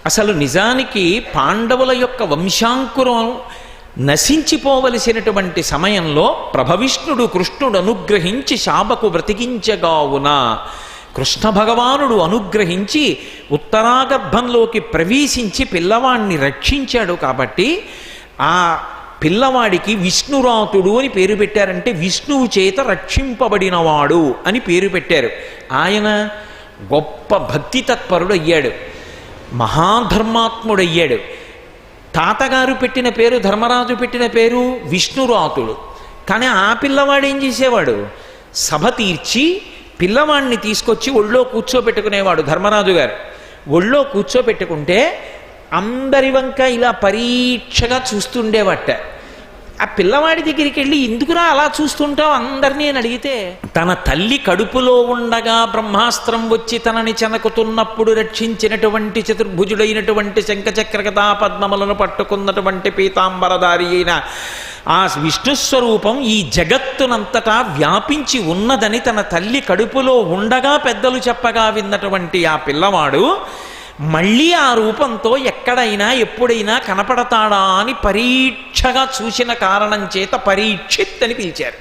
అసలు నిజానికి పాండవుల యొక్క వంశాంకురం నశించిపోవలసినటువంటి సమయంలో ప్రభవిష్ణుడు కృష్ణుడు అనుగ్రహించి శాపకు బ్రతికించగావున కృష్ణ భగవానుడు అనుగ్రహించి ఉత్తరాగర్భంలోకి ప్రవేశించి పిల్లవాడిని రక్షించాడు కాబట్టి ఆ పిల్లవాడికి విష్ణురాతుడు అని పేరు పెట్టారంటే విష్ణువు చేత రక్షింపబడినవాడు అని పేరు పెట్టారు. ఆయన గొప్ప భక్తి తత్పరుడు అయ్యాడు, మహాధర్మాత్ముడయ్యాడు. తాతగారు పెట్టిన పేరు, ధర్మరాజు పెట్టిన పేరు విష్ణురాతుడు. కానీ ఆ పిల్లవాడు ఏం చేసేవాడు, సభ తీర్చి పిల్లవాడిని తీసుకొచ్చి ఒళ్ళో కూర్చోబెట్టుకునేవాడు. ధర్మరాజు గారు ఒళ్ళో కూర్చోబెట్టుకుంటే అందరి వంక ఇలా పరీక్షగా చూస్తుండేవట. ఆ పిల్లవాడి దగ్గరికి వెళ్ళి ఎందుకురా అలా చూస్తుంటావు అందరినీ అని అడిగితే, తన తల్లి కడుపులో ఉండగా బ్రహ్మాస్త్రం వచ్చి తనని చెనకుతున్నప్పుడు రక్షించినటువంటి చతుర్భుజుడైనటువంటి శంఖచక్ర గదా పద్మములను పట్టుకున్నటువంటి పీతాంబరధారి అయిన ఆ విష్ణుస్వరూపం ఈ జగత్తునంతటా వ్యాపించి ఉన్నదని తన తల్లి కడుపులో ఉండగా పెద్దలు చెప్పగా విన్నటువంటి ఆ పిల్లవాడు మళ్ళీ ఆ రూపంతో ఎక్కడైనా ఎప్పుడైనా కనపడతాడా అని పరీక్షగా చూసిన కారణం చేత పరీక్షిత్ అని పిలిచారు.